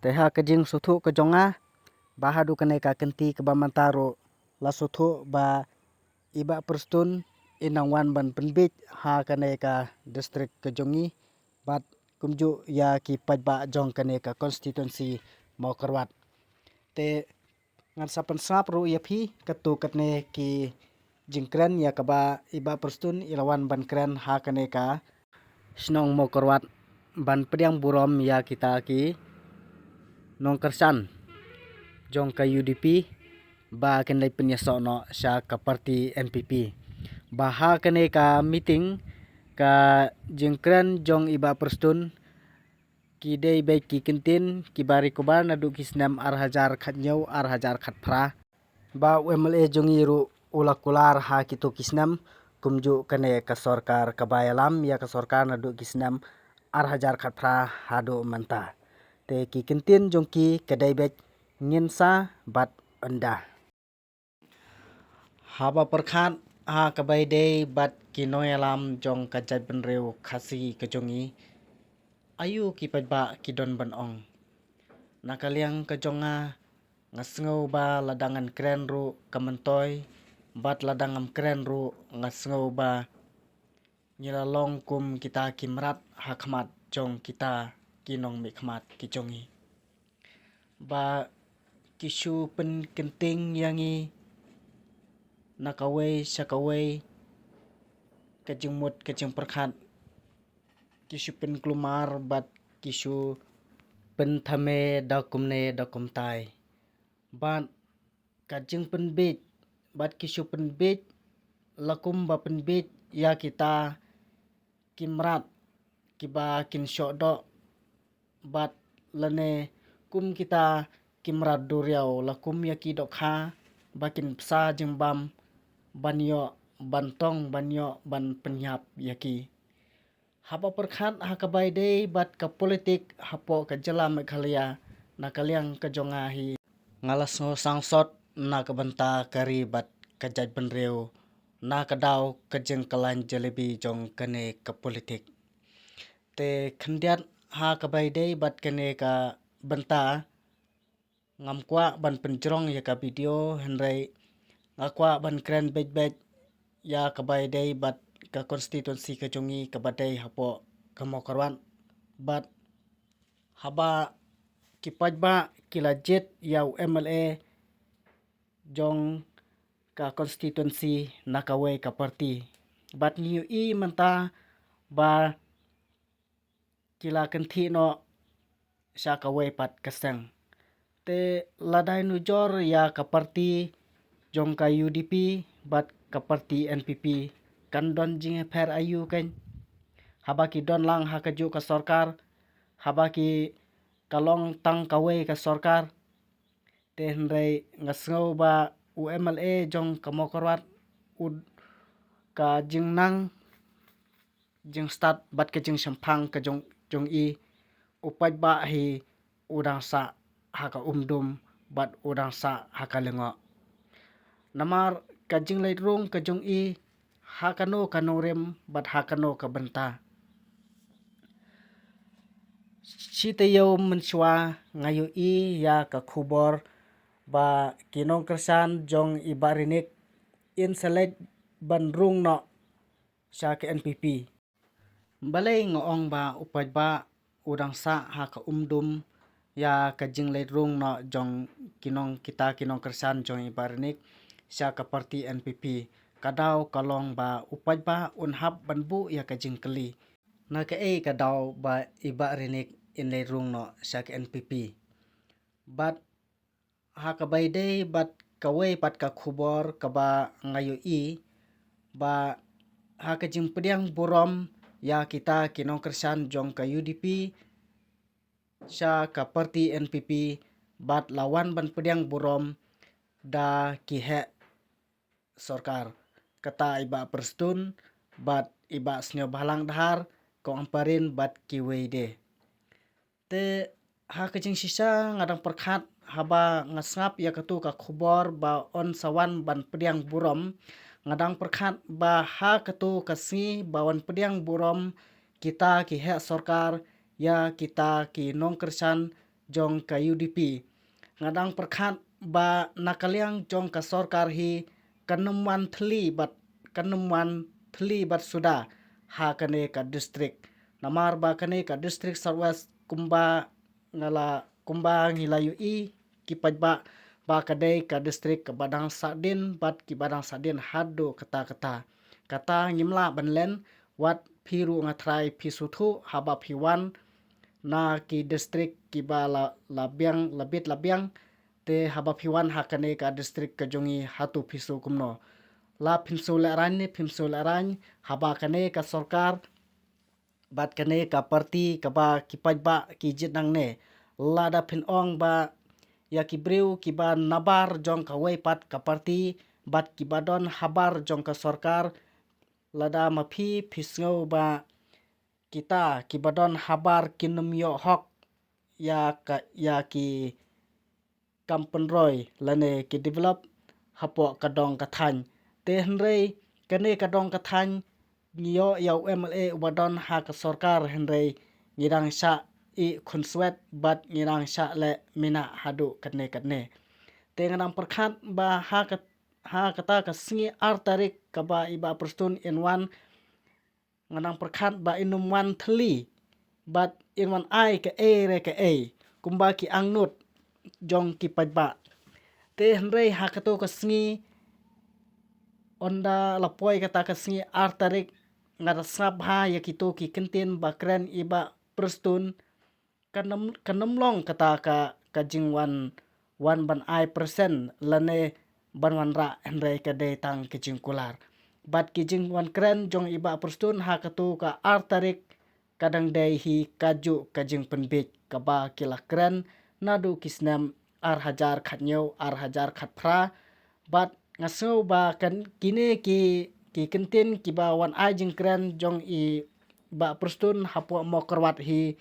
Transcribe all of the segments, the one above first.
Teha kejing suthu kejonga bahadu kene ka kenti ke bamantaro la suthu ba iba perstun inangwan ban penbit ha kene ka distrik kejongi bat kumju ya ki pajba jong kene ka constituency mau kerwat te ngan sapen sap ru ya phi ketu katne ki jingkren ya kaba iba perstun ilawan ban kren ha kene ka snong mau kerwat ban pediang burom ya kita ki nong kersan jong ka UDP ba kenai penyasono sya ka parti NPP baha kene ka meeting ka jingkren jong iba perstun ki dei be ki kentin ki bari kubar na du kisnam ar hajar khat nyau ar hajar khat phra ba UMLA jongi ru ulakular ha kitu kisnam kumju kene ka sarkar kabayalam ya ka sarkar na du kisnam ar hajar khat phra hadu manta te ki kentin jongki kedai be nginsa bat anda haba perkhat ha kabai dei bat kinoyalam jong kajat benreu khasi kejongi ayu ki pajba kidon ban ong nakaliang kejonga ngasngau ba ladangan kren ru kamantoy bat ladangam kren ru ngasngau ba nyilalong kum kita kimrat hakmat jong kita kinong mikmat kijongi ba kisu pen kenting yangi nakawai sakawai kejengmut kejeng perkhat kisu pen klumar bat kisu pen thame dakumne dakumtai bat kajeng penbit bat kisu penbit lakum ba penbit ya kita kimrat kiba kin syodo bat lane kum kita kimrat duriau lakum ya ki dokha bakin psa jengbam banyo bantong banyo ban penyap yaki haba perkhat hakabai dei bat ka politik hapo ka jela Meghalaya nakaliang kejonga hi ngalas ngo sangsot na kabanta kari bat kajat benreu na kadau kejeng kalan jelebi jong kene ka politik te khendiat ha kabai dei bat kene ka banta ngamkwa ban penjrong ya ka video henrei ngakwa ban kren bej ya kabai dei bat ka constituency kejongi kabadai hapo kamokarwan bat haba kipajba kilajit ya UMLA jong ka constituency nakawai ka parti bat niu i menta ba kila kenti no sya kawai pat keseng te ladai nujor ya ka parti jong ka UDP bat ka parti NPP kan don jing pher ayu ken haba ki don lang ha kaju ka sarkar haba ki kalong tang kawai ka sarkar te hendrei ngasngau ba UMLA jong kamokorwat ud ka jingnang jing start bat ke jing sampang ke jong i upaj ba hi udang sa haka umdum bat udang sa haka lengo namar kajing leirung kejong i hakano kanorem bat hakano ka benta sitayo menswa ngayu i ya ka khubor ba kinong kersan jong ibarinik inselect ban rung no sya ke NPP balai ngoong ba upaj ba udang sa haka umdum ya kajing leirung no jong kinong kersan jong ibarinik sya ka parti NPP kadau kalong ba upaj ba unhap banbu ya kajing keli na ke kadau ba iba rinik in leirung no sya ke NPP bat ha kabai dei bat kawai pat ka khubor kaba ngayu i ba ha kajing pediang burom ya kita kinong kersan jong ka UDP sya ka parti NPP bat lawan ban pediang burom da kihe sarkar kata iba perstun bat iba snyo balang dahar ko amparin bat kiwei de te ha kajing sisa ngadang perkhat haba ngasngap ya katu ka khubor ba on sawan ban pediang burom ngadang perkhat ba ha katu kasi bawan pediang burom kita ki he sarkar ya kita ki nong kersan jong ka UDP ngadang perkhat ba nakaliang jong ka sarkar hi kanuman thli bat suda ha kane ka district namar ba kane ka district Southwest kumba ngilayu kipaj ba kadai ka district ka Badang Sadin bat ki Badang Sadin hado kata ngimla banlen wat phiru ngatrai pisuthu haba phiwan na ki district ki ba labit labiang te haba phiwan hakane ka district ka jongi hatu pisu kumno la phimsul arany haba kane ka sarkar bat kane ka parti ka ba kipaj ba ki jitnang ne lada phin ong ba ya ki breu ki ba nabar jong ka wei pat ka parti bat ki badon habar jong ka sarkar lada mapi phisngau ba kita ki badon habar kinum yo hok ya ki kampen roy lane ki develop hapo kadong kathany te henrei kane kadong kathany ngiyo ya MLA badon ha ka sarkar henrei ngirang sha I khunsuet bat ngirang sha le mina hadu katne te ngadang perkhat ba ha kata ka singi artarik ka ba iba prostun in one ngadang perkhat ba inum one thli bat in one ai ka re ka kumba ki angnut jong ki pajba te henrei ha kato ka singi onda lapoi kata ka singi artarik ngada sabha ya kito ki kentin ba kren iba prostun kanamlong kata ka jingwan ban ai persen lane banwan ra henrei ka de tang ki jingkular bat ki jingwan kren jong iba prostun ha katu ka artarik kadang dei hi kaju ka jing penbit ka ba kila kren nadu kisnem ar hajar khatnyau ar hajar khatphra bat ngasau ba kan kine ki kentin ki ba wan ai jing kren jong I ba prostun hapo mo kerwat hi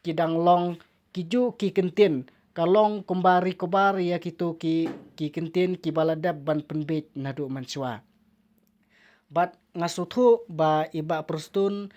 kidang long kiju ki kentin kalong kumbari kobar ya kitu ki kentin ki baladab ban penbit nadu manswa bat ngasuthu ba iba prostun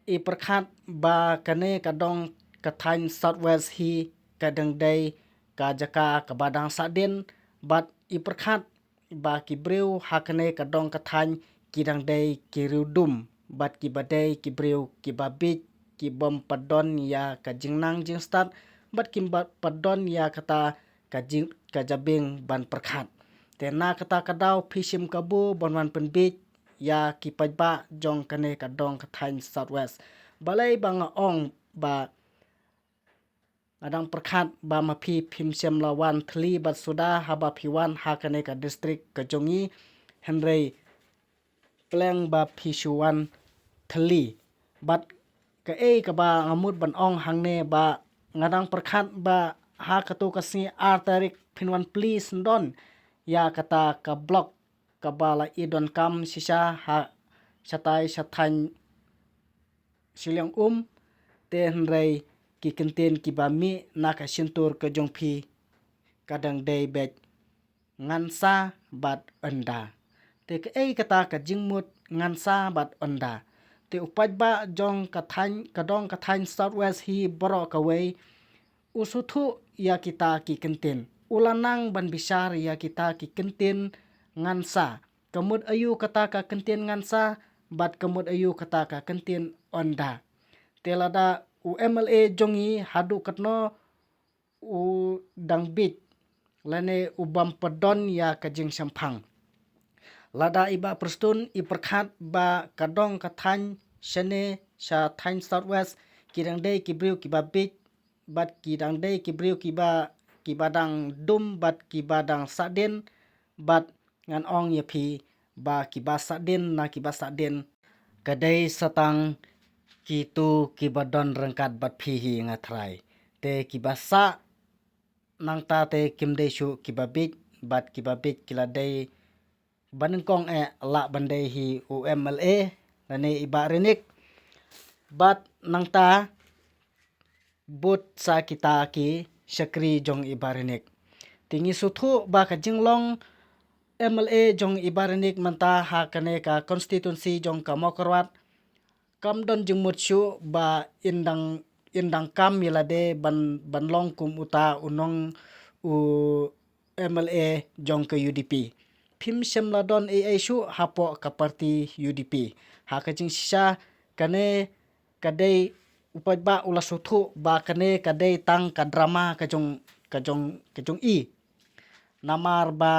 I perkhat ba kane kadong kathany Southwest hi kadang dai ka jaka ka Badang Sadin bat I perkhat ba ki breu hakane kadong kathany kidang dai ki rudum bat ki badai ki breu ki babit ki bom padon ya ka jingnang jingstat bat ki padon ya kata ka jabing ban perkhat te na kata kadau phishim kabu bonwan penbit ya ki pajba jong kane kadong kathany Southwest balai bang ong ba adang perkhat ba mapi phimsem lawan thli bat suda haba phiwan hakane ka district ka jongi henrei pleng ba phishuan thli bat ka ka ba ngamut ban ong hangne ba ngadang perkhat ba ha katu kasi artarik phinwan please ndon ya kata ka block ka bala idon kam sisa ha satai sathany silyang te henrei ki kentin ki ba mi na ka sintur ka jongphi kadang dei bet ngansa bat anda te ka kata ka jingmut ngansa bat anda te upaj ba jong kadong kathany Southwest hi boro ka wei usuthu ya kita ki kentin ulanang ban bisar ya kita ki kentin ngansa kamut ayu kata ka kentin ngansa bat kamut ayu kata ka kentin onda telada UMLA jongi hadu katno u dangbit lane ubam padon ya kajing sampang lada iba prostun I perkhat ba kadong kathany shane sha thany Southwest kidang dei ki breu ki babit bat kidang dei ki breu ki badang dum bat ki Badang Sadin bat ngan ong yapi ba ki ba Sadin na ki ba Sadin kadai satang kitu ki badon rengkat bat phihi ngathrai te ki basa nang ta te kimde shu ki babit bat ki babit kila dei banengkong la bandai hi UMLA lane iba renik bat nang ta but sa kita ki syakri jong iba renik tingi suthu ba ka jinglong MLA jong iba renik manta ha kane ka constituency jong ka mokorwat kamdon jengmut shu ba indang indang kam milade ban long kum uta unong u MLA jong ke UDP phim shemla don ai shu hapo ka parti UDP ha ka jing sisa kane kadai upai ba ula suthu ba kane kadai tang ka drama kajong i namar ba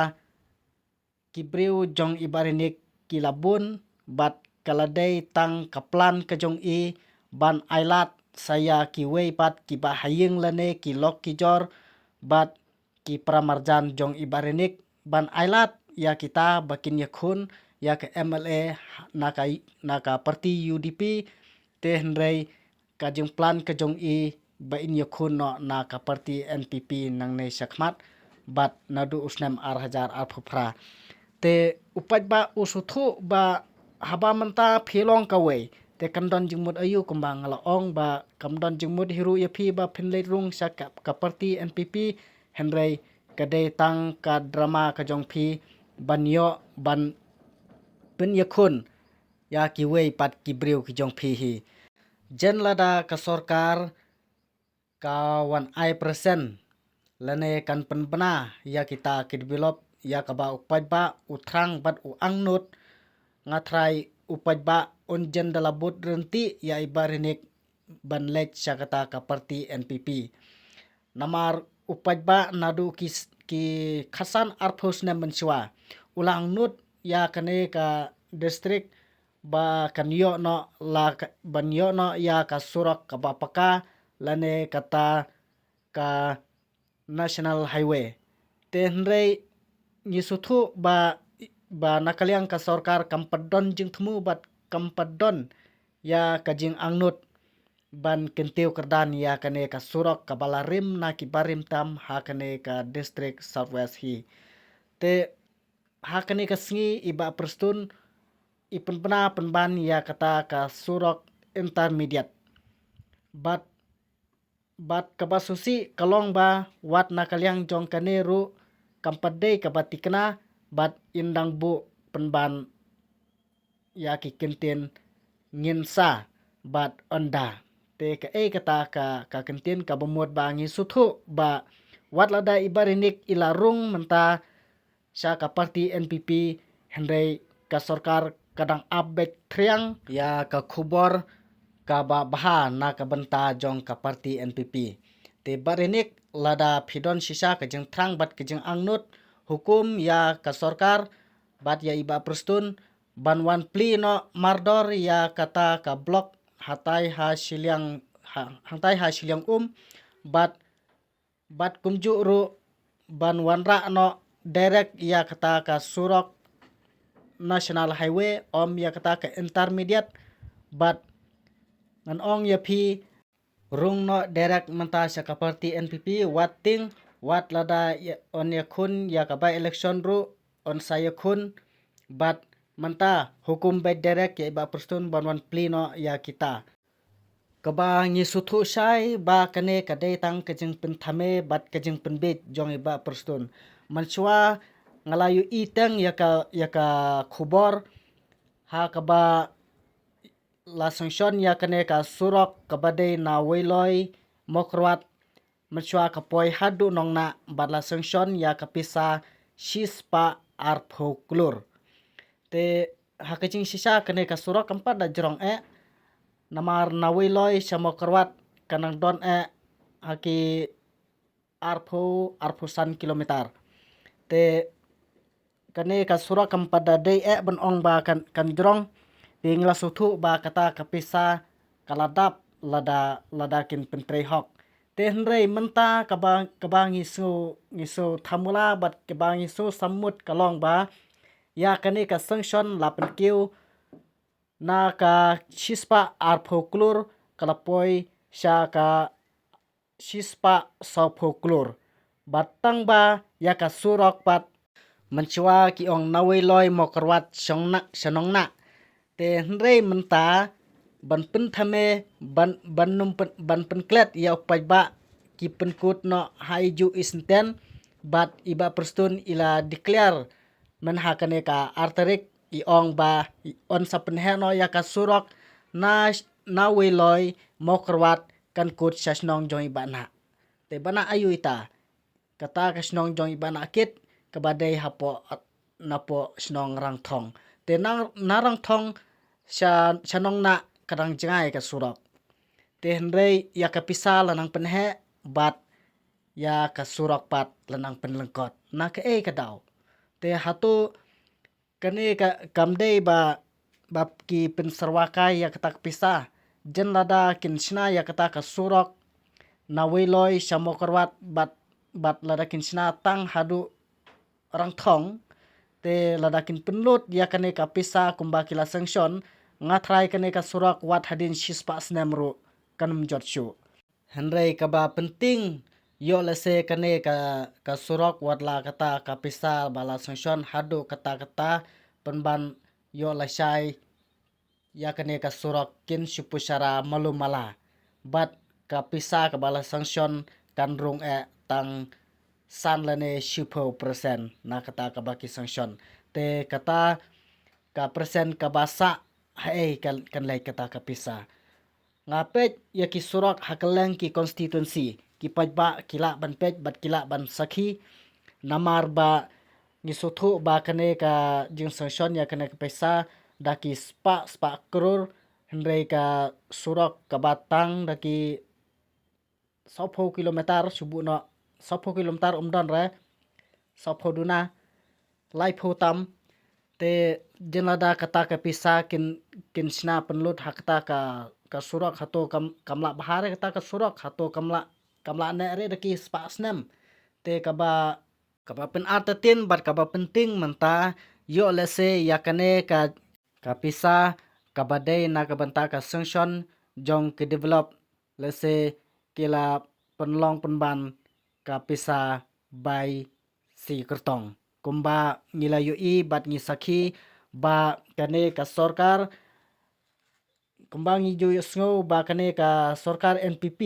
kibriu jong ibarinik kilabun bat kaladai tang kaplan kajong i ban ailat saya ki wei pat ki ba haying lane ki lok ki jor bat ki pramarjan jong ibarinik ban ailat ya kita bakin yakun ya ke MLA naka parti UDP te hendrai kajing plan kajong i ba in yakun no naka parti NPP nang nei sakmat bat nadu usnem ar phupra te upat ba usuthu ba haba manta philong kawai te kamdon jingmut ayu kumbang laong ba kamdon jingmut hiru yapi ba phinlei rung sa ka parti NPP hendrai kadai tang ka drama kajong phi banyo ban pen yakun ya ki wei pat ki briu ki jong phi hi jen lada ka sarkar ka 1% lane kan penbena ya kita ki develop ya ka ba upat ba utrang bat u angnut ngatrai upat ba unjen dalabut renti ya ibarinik ban lech sakata ka parti NPP namar upat ba nadu ki khasan arphos na menswa ulang nut ya kane ka district ba kanyo no la banyo no ya ka surak ka bapaka lane kata ka national highway tenrei nyisuthu ba nakaliang ka sarkar kampadon jing thmu bat kampadon ya kajing angnut ban kenteu kerdan ya kane ka surak ka balarim na ki barim tam ha kane ka district southwest hi te ha kane ka sngi iba prestun ipun pena penban ya kata ka surak intermediate bat kabasusi kalong ba wat nakaliang jong kaneru kampadei kabatikna bat indang bu penban ya ki kenten nginsa bat onda te ka kata ka kenten ka bumut bangi suthu ba wat lada ibarinik ilarung menta sa ka parti NPP hendai ka sarkar kadang abek triang ya ka khubor ka baha na ka benta jong ka parti NPP te barinik lada phidon sisa ka jeng thrang bat ka jeng angnut hukum ya ka sarkar bat ya iba prestun banwan pli no mardor ya kata ka blok hatai ha siliang bat kumju ru banwan ra no direct ya kata ka surak national highway om ya kata ka intermediate bat ngan ong ya phi rung no direct menta sa ka parti NPP wating wat lada on ya khun ya ka by election ru on saya khun bat menta hukum by direct ya ba prestun banwan plino ya kita kaba ngi suthu sai ba kane kadai tang kajing penthame bat kajing penbet jong iba prestun manchwa ngalayu iteng ya ka khubor ha kaba la sanction ya kane ka surok kabade na weiloi mokrwat manchwa ka poi hadu nongna bat la sanction ya ka pisa shispa arphoklur te hakaching sisa kane ka surok kampat da jrong namar nawiloi samokrwat kanang don haki arphusan kilometer te kane ka surok kampat da dei ban ong ba kan jrong pingla suthu ba kata kapisa kaladap lada kin pentrei hok te hnrei menta kabang isu thamula bat kabang isu samut kalong ba ya kane ka sanction lapen kiu na ka shispa arphoklur kalapoi sha ka shispa sophoklur batang ba ya ka surok pat menchwa ki ong nawiloi mokrwat shanongna te hnrei menta ban penthame ban penklet ya upai ba ki penkut no haiju isenten bat iba prestun ila declare men hakane ka arterik i ong ba on sapenhe no ya ka surok na wiloi mokrwat kan kut sasnong jong ibana te bana ayu ita kata ka snong jong ibana kit kabadai hapo napo snong rang thong te narang thong shanong na kadang jangai ka surok te hendrei ya kapisa lanang penhe bat ya ka surok pat lanang penlengkot na ke kadau te hatu kani ka kamdei ba bab ki pensarwakai ya kata kapisa jen lada kin sina ya kata ka surok na wiloi samokarwat bat lada kin sina tang hadu rang thong te ladakin penlut ya kane ka pisa kumba kila sanction ngatrai kane ka surak wat hadin shispa snemru kanum jorchu henrei ka ba penting yo lese kane ka surak wat la kata ka pisa bala sanction hadu kata penban yo lasai ya kane ka surak kin syupusara malumala bat ka pisa ka bala sanction kan rung tang san lane 10% na kata ka baki sanction te kata ka persen ka basa hai kan lai kata ka pisa ngapet ya ki surak hakeleng ki constituency ki pajba kila ban pej bat kila ban sakhi namar ba ni sothu ba kane ka jing sanction ya kane ka pisa daki spa kror hendrei ka surak ka batang daki 10 kilometer subu no 10 kilometer umdan re 10 duna lai phutam te jenada kata ka pisa kin sna penlut hakta ka surak hato kamla bahare kata ka surak hato kamla ne re deki spa snem te kaba pen artatin bat kaba penting menta yo lese yakane ka pisa kabade na kabanta ka sanction jong ke develop lese kila penlong penban ka pisa by si kertong kumba ngila yui bat ngisaki ba kane ka sorkar kumba ngi ju sngo ba kane ka sorkar NPP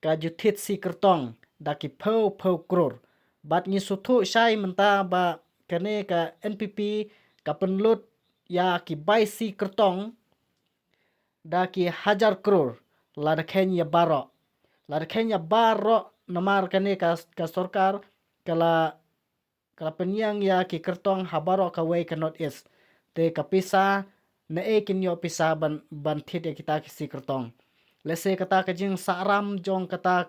ka juthit si kertong daki phau kror bat ngi suthu sai menta ba kane ka NPP ka penlut ya ki bai si kertong daki 1000 kror ladakhen ya baro namar kane ka sorkar kala penyang ya ki kertong habaro ka way cannot is te kapisa na kin yo pisa ban thit ya kita ki si kertong lese kata ka jing saram jong kata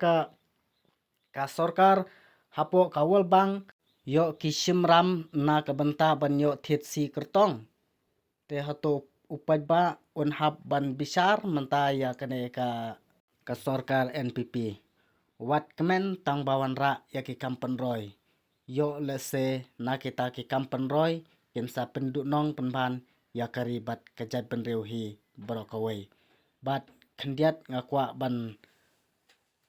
ka sorkar hapo ka world bank yo ki simram na ka banta ban yo thit si kertong te hato upajba unhab ban bisar menta ya kane ka sorkar NPP wat kemen tang bawan ra ya ki kampen roy yo lese na kita ki kampen roy kin sa penduk nong penban ya karibat kejat benreu hi brokaway bat khendiat ngakwa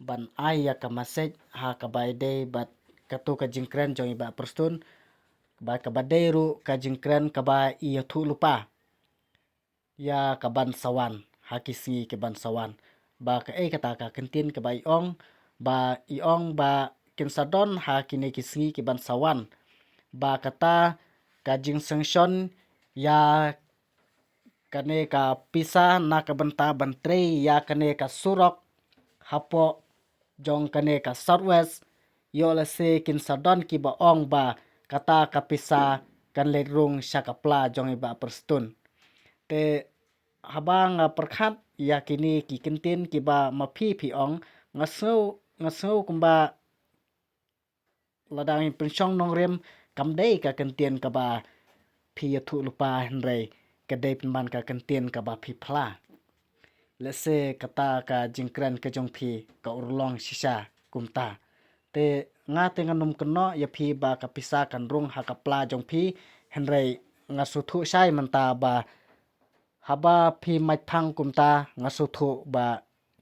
ban ai ya ka message ha ka baide bat katu ka jingkren jong iba perstun ba ka badeiru ka jingkren ka ba i thu lupa ya ka ban sawan ha kisi ke ban sawan ba ka kata ka kentin ka ba iong ba kinsadon ha kini kisi ki ban sawan ba kata kajing sanction ya kane ka pisa na ka benta bantre ya kane ka surok hapo jong kane ka southwest yo lese kinsadon ki ba ong ba kata ka pisa kan lerung syakapla jong iba perstun te habang perkhat ya kini ki kentin ki ba mapi ong ngasau kumba ladang pensyong nongrem kamdei ka kentien ka ba phi thu lupa henrei kadai penban ka kentien ka ba phi phla lese kata ka jingkran ka jong phi ka urlong sisa kumta te nga te nganum keno ya phi ba ka pisa kan rung ha ka pla jong phi henrei ngasu thu sai menta ba haba phi mai phang kumta ngasu thu ba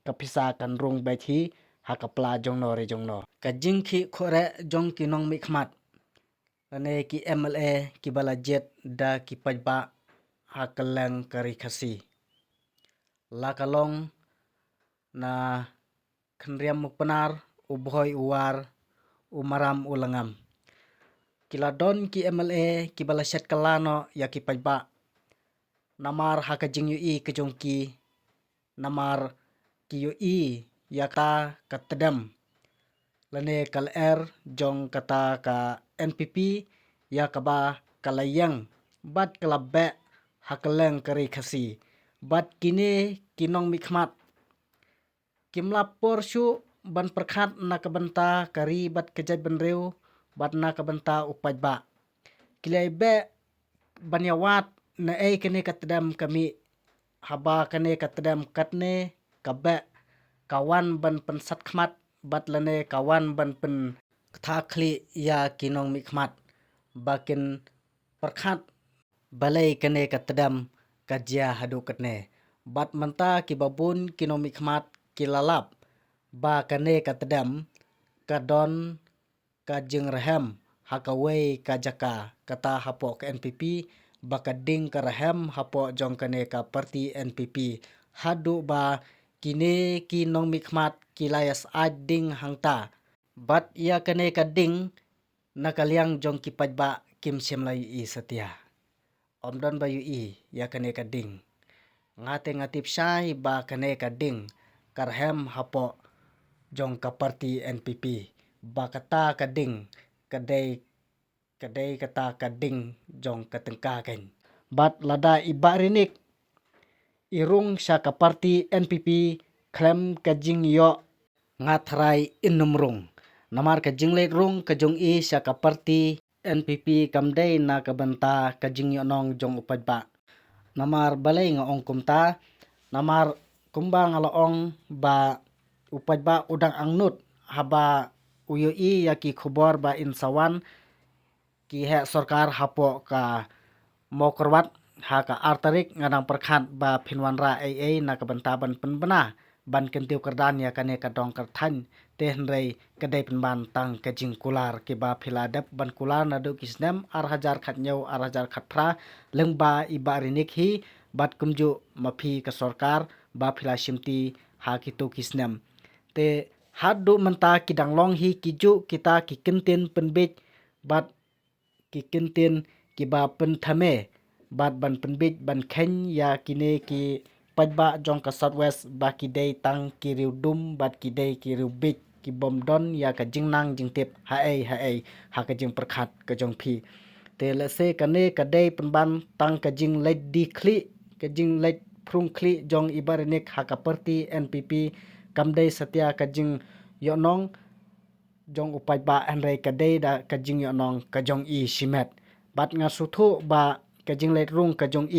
ka pisa kan rung bai thi hakapla jong no re jong no ka jingkhi khore jong ki nong mi khmat ane ki MLA ki bala jet da ki pajba hakaleng kari khasi la kalong na khnriam mukpanar ubhoi uwar umaram ulangam kiladon ki MLA ki bala set kalano ya ki pajba namar hakajing yu i kejongki namar QE ya kata katedam lane kal jong kata ka NPP ya kaba kalayang bat kalabe hakaleng kari khasi bat kini kinong mikmat kimlapor syu ban perkhat na kabenta kari bat kejai benreu bat na kabenta upajba kilai be banyawat na kene katedam kami haba kene katedam katne kabe kawan ban pensat khmat bat lane kawan ban pen thakli ya kinong mikmat bakin perkhat balai kene katedam kajia hadu katne bat menta kibabun kinong mikmat kilalap ba kene katedam kadon kajeng rahem hakawai kajaka kata hapo ke NPP bakading karahem hapo jong kene ka parti NPP hadu ba kini kinong mikmat kilayas ading hangta bat ia kene kading nakaliang jong kipajba kim semlai setia omdon bayu ya kene kading ngate ngatip syai ba kene kading karhem hapo jong ka parti NPP ba kata kading kadai kata kading jong katengka ken bat lada ibarinik irung sya ka parti NPP klem kajing yo ngatrai inumrung namar kajing leit rung kajong sya ka parti NPP kamdai na kabenta kajing yo nong jong upajba namar balai ngaong kumta namar kumbang alaong ba upajba udang angnut haba uyoi ya ki khubor ba insawan ki he sarkar hapo ka mokorwat ha ka artarik ngadang perkhat ba phinwanra na kabentaban penbena ban kentiu kerdan ya kane kadong kerthan tehnrei kadai penban tang kajing kular ke ba philadep ban kular nadu kisnem arhajar khatnyau arhajar khatpra lengba ibarinik hi bat kumju mapi ka sarkar ba phila simti ha kitu kisnem te hadu menta kidang long hi kiju kita kikentin penbit bat kikentin kiba penthame bat ban penbit ban khen ya kine ki pajba jong ka southwest ba kidai tang kiriu dum bat kidai kiriu bit ki bomdon ya ka jingnang jingtip hae ha ka jing perkhat ka jong phi te lese kane kadai penban tang ka jing leit di khli ka jing leit prung khli jong ibarinik ha ka parti NPP kamdai setia ka jing yonong jong upajba anrei kadai da ka jing yonong ka jong simet bat nga suthu ba kajing leit rung kajong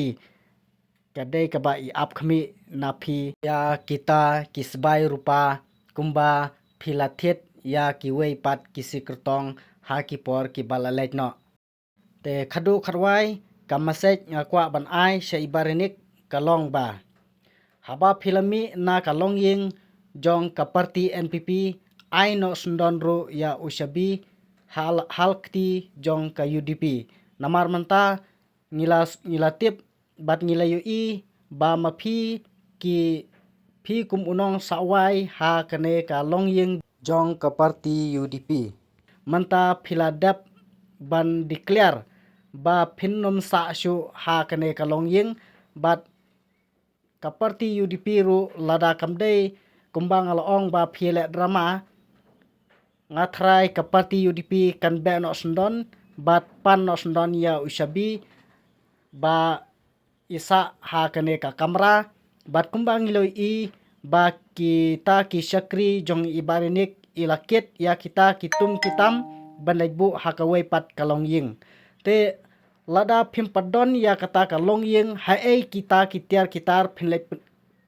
kadai ka ba ap khmi na phi ya kita kisbai rupa kumba philathet ya kiwei pat kisi kertong ha ki por ki balalait no te khadu kharwai kamasek ngakwa ban ai she ibarinik kalong ba haba philami na kalong ying jong ka parti NPP ai no sundon ro ya ushabi halkti jong ka UDP namar menta ngilatip bat ngilayu ba mapi ki phi kum unong sawai ha kane ka longying jong ka parti UDP manta philadap ban declare ba phinnum sa shu ha kane ka longying bat ka parti UDP ru lada kamdei kumbang along ba phile drama ngathrai ka parti UDP kan be no sundon bat pan no sundon ya ushabi ba isa ha kane ka kamera bat kumbang iloi ba kita ki syakri jong ibarinik ilakit ya kita kitum kitam banaibu ha ka wei pat kalong ying te lada phimpadon ya kata kalong ying hae kita kitiar kitar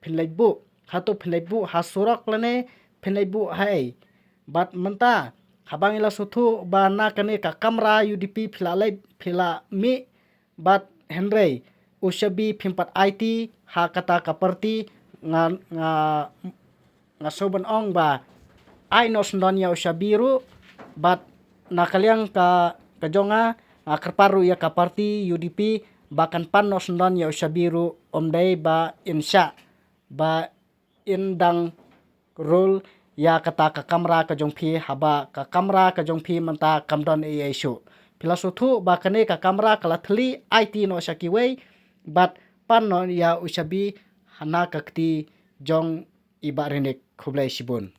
phinlaibu hatu phinlaibu hasurak lane phinlaibu hae bat menta habang ila suthu ba na kane ka kamera UDP phila mi bat henrei ushabi phimpat IT ha kata ka parti nga soban ong ba ai no sndon ya ushabiru bat nakaliang ka kajonga kerparu ya ka parti UDP bakan pan no sndon ya ushabiru omdai ba insya ba indang rule ya kata ka kamera ka jongphi haba ka kamera ka jongphi manta kamdon shu pilasuthu ba kane ka kamera kala thli IT no shakiwei bat pan no ya ushabi hana kakti jong iba renek khublai sibon